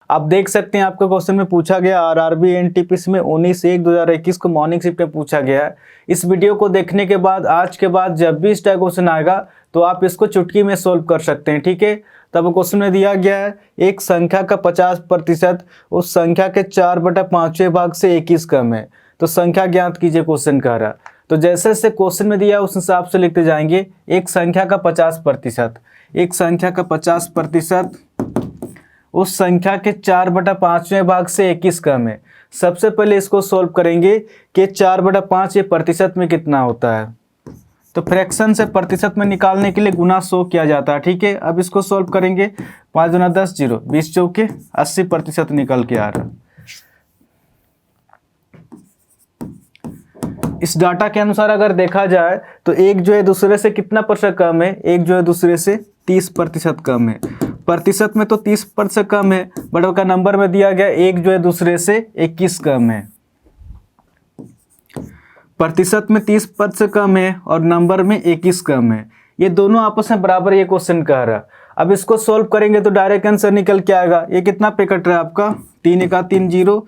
आप देख सकते हैं आपका क्वेश्चन में पूछा गया आरआरबी एनटीपीसी में 19/1/2021 को मॉर्निंग शिफ्ट में पूछा गया है। इस वीडियो को देखने के बाद आज के बाद जब भी इस टाइप क्वेश्चन आएगा तो आप इसको चुटकी में सोल्व कर सकते हैं, ठीक है। तब क्वेश्चन में दिया गया है एक संख्या का 50% उस संख्या के 4/5वें भाग से 21 कम है, तो संख्या ज्ञात कीजिए क्वेश्चन कह रहा। तो जैसे जैसे क्वेश्चन में दिया उस हिसाब से लिखते जाएंगे। एक संख्या का 50%, एक संख्या का 50% उस संख्या के 4/5वें भाग से 21 कम है। सबसे पहले इसको सोल्व करेंगे कि 4/5 ये प्रतिशत में कितना होता है। तो फ्रैक्शन से प्रतिशत में निकालने के लिए गुना 100 किया जाता है, ठीक है। अब इसको सोल्व करेंगे 5 दूना 10 0 20 चौके 80% निकल के आ रहा। इस डाटा के अनुसार अगर देखा जाए तो एक जो है दूसरे से कितना प्रतिशत कम है, एक जो है दूसरे से 30% कम है। प्रतिशत में तो 30% कम है, बट उसका नंबर में दिया गया एक जो है दूसरे से 21 कम है। प्रतिशत में 30% कम है और नंबर में 21 कम है, ये दोनों आपस में बराबर ये क्वेश्चन कह रहा। अब इसको सोल्व करेंगे तो डायरेक्ट आंसर निकल के आएगा। ये कितना पे कट रहा है आपका 3 × 3 0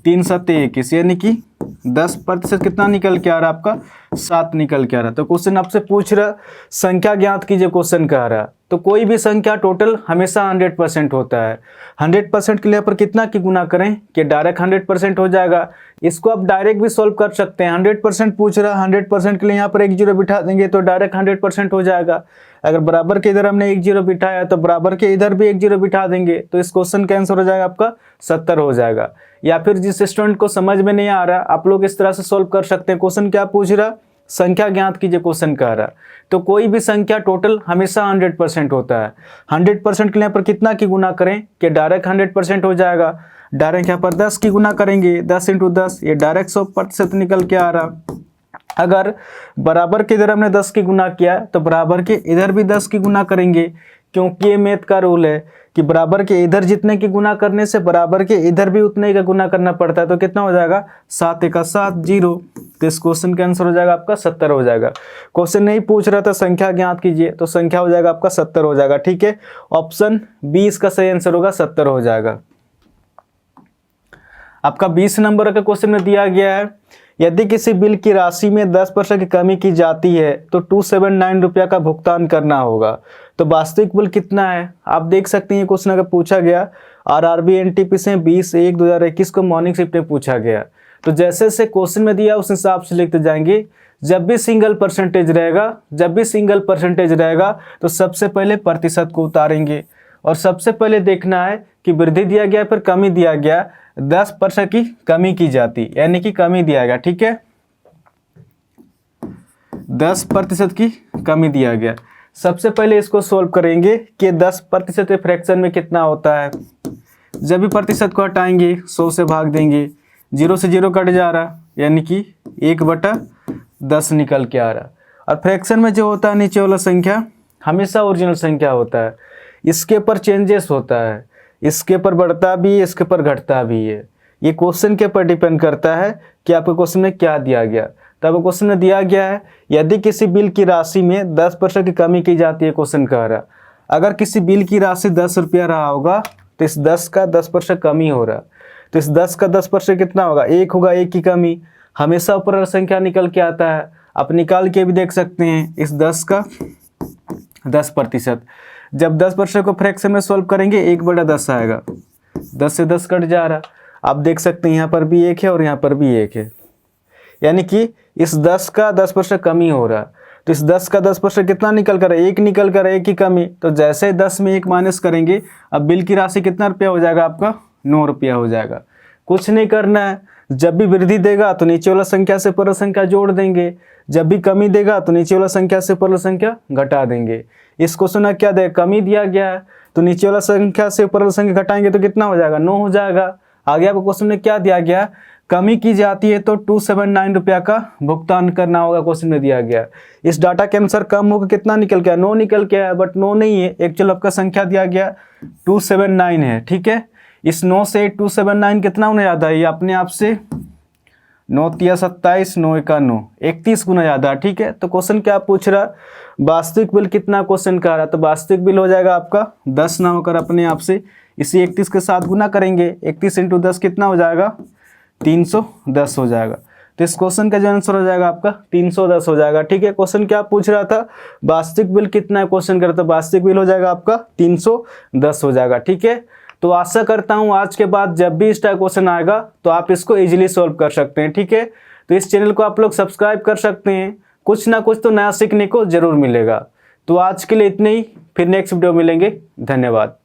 3 7 21, यानी कि 10% कितना निकल के आ रहा है आपका 7 निकल के आ रहा। तो क्वेश्चन आपसे पूछ रहा संख्या ज्ञात कीजिए क्वेश्चन कह रहा। तो कोई भी संख्या टोटल हमेशा 100% होता है। 100% के लिए पर कितना की गुना करें कि डायरेक्ट 100% हो जाएगा। इसको आप डायरेक्ट भी सोल्व कर सकते हैं। 100% पूछ रहा, 100% के लिए यहाँ पर 1 0 बिठा देंगे तो डायरेक्ट 100% हो जाएगा। अगर बराबर के इधर हमने 1 0 बिठाया तो बराबर के इधर भी 1 0 बिठा देंगे तो इस क्वेश्चन का आंसर हो जाएगा आपका 70 हो जाएगा। या फिर जिस स्टूडेंट को समझ में नहीं आ रहा आप लोग इस तरह से सोल्व कर सकते हैं। क्वेश्चन क्या पूछ रहा, संख्या ज्ञात कीजिए क्वेश्चन कह रहा। तो कोई भी संख्या टोटल हमेशा 100% होता है। 100% के लिए पर कितना की गुना करें कि डायरेक्ट 100% हो जाएगा। डायरेक्ट यहाँ पर 10 की गुना करेंगे, 10 × 10 ये डायरेक्ट 100% निकल के आ रहा। अगर बराबर के इधर हमने 10 की गुना किया तो बराबर के इधर भी 10 की गुना करेंगे, क्योंकि ये मैथ का रूल है कि बराबर के इधर जितने की गुना करने से बराबर के इधर भी उतने का गुना करना पड़ता है। तो कितना हो जाएगा 7 × 7 0। तो इस क्वेश्चन का आंसर हो जाएगा आपका 70 हो जाएगा। क्वेश्चन नहीं पूछ रहा था संख्या ज्ञात कीजिए, तो संख्या हो जाएगा आपका 70 हो जाएगा, ठीक है। ऑप्शन 20 का सही आंसर होगा 70 हो जाएगा। आपका 20 नंबर का क्वेश्चन में दिया गया है यदि किसी बिल की राशि में 10% की कमी की जाती है तो 279 रुपया का भुगतान करना होगा। तो वास्तविक बिल कितना है आप देख सकते हैं। क्वेश्चन अगर पूछा गया आरआरबी एनटीपीसी से 20/1/2021 को मॉर्निंग शिफ्ट में पूछा गया। तो जैसे जैसे क्वेश्चन में दिया उस हिसाब से लिखते जाएंगे। जब भी सिंगल परसेंटेज रहेगा, जब भी सिंगल परसेंटेज रहेगा तो सबसे पहले प्रतिशत को उतारेंगे और सबसे पहले देखना है कि वृद्धि दिया गया फिर कमी दिया गया, 10% की कमी की जाती यानी कि कमी दिया गया, ठीक है। 10% की कमी दिया गया। सबसे पहले इसको सोल्व करेंगे कि 10% के फ्रैक्शन में कितना होता है। जब भी प्रतिशत को हटाएंगे 100 से भाग देंगे, 0 से 0 कट जा रहा यानी कि 1/10 निकल के आ रहा। और फ्रैक्शन में जो होता है नीचे वाला संख्या हमेशा ओरिजिनल संख्या होता है, इसके ऊपर चेंजेस होता है, इसके ऊपर बढ़ता भी है, इसके ऊपर घटता भी है। ये क्वेश्चन के ऊपर डिपेंड करता है कि आपके क्वेश्चन में क्या दिया गया। तब क्वेश्चन में दिया गया है यदि किसी बिल की राशि में 10% की कमी की जाती है, क्वेश्चन कह रहा अगर किसी बिल की राशि 10 रुपया रहा होगा तो इस 10 का 10% कमी हो रहा। तो इस 10 का 10% कितना होगा 1 होगा, 1 की कमी हमेशा ऊपर संख्या निकल के आता है। आप निकाल के भी देख सकते हैं इस 10 का 10%। जब 10% को फ्रैक्शन में सोल्व करेंगे 1/10 आएगा, 10 से 10 कट जा रहा। आप देख सकते हैं यहाँ पर भी 1 है और यहाँ पर भी 1 है, यानी कि इस 10 का 10% कमी हो रहा। तो इस 10 का 10% कितना निकल कर 1 निकल कर 1 की कमी। तो जैसे 10 में 1 माइनस करेंगे अब बिल की राशि कितना रुपया हो जाएगा आपका 9 रुपया हो जाएगा। कुछ नहीं करना है, जब भी वृद्धि देगा तो नीचे वाला संख्या से ऊपर संख्या जोड़ देंगे, जब भी कमी देगा तो नीचे वाला संख्या से ऊपर संख्या घटा देंगे। इस क्वेश्चन में क्या दे कमी दिया गया है तो नीचे वाला संख्या से ऊपर संख्या घटाएंगे तो कितना हो जाएगा 9 हो जाएगा। आगे आपको क्वेश्चन में क्या दिया गया कमी की जाती है तो 279 रुपया का भुगतान करना होगा, क्वेश्चन में दिया गया। इस डाटा के अनुसार कम होकर कितना निकल गया 9 निकल के आया, बट 9 नहीं है, एक्चुअल आपका संख्या दिया गया 279 है, ठीक है। इस 9 से 279 कितना होने ज़्यादा है, ये अपने आप से 9 × 27 9 × 9 31 गुना ज़्यादा है, ठीक है। तो क्वेश्चन क्या पूछ रहा वास्तविक बिल कितना क्वेश्चन कह रहा, तो वास्तविक बिल हो जाएगा आपका 10 ना होकर अपने आप से इसी 31 के साथ गुना करेंगे, 31 इंटू 10 कितना हो जाएगा, 310 हो जाएगा। तो इस क्वेश्चन का जो आंसर हो जाएगा आपका 310 हो जाएगा। ठीक है, क्वेश्चन क्या पूछ रहा था, वास्तविक बिल कितना है क्वेश्चन कर रहा था, वास्तविक बिल हो जाएगा आपका 310 हो जाएगा। ठीक है, तो आशा करता हूं आज के बाद जब भी इस टाइप क्वेश्चन आएगा तो आप इसको इजीली सॉल्व कर सकते हैं। ठीक है, तो इस चैनल को आप लोग सब्सक्राइब कर सकते हैं, कुछ ना कुछ तो नया सीखने को जरूर मिलेगा। तो आज के लिए इतने ही, फिर नेक्स्ट वीडियो मिलेंगे। धन्यवाद।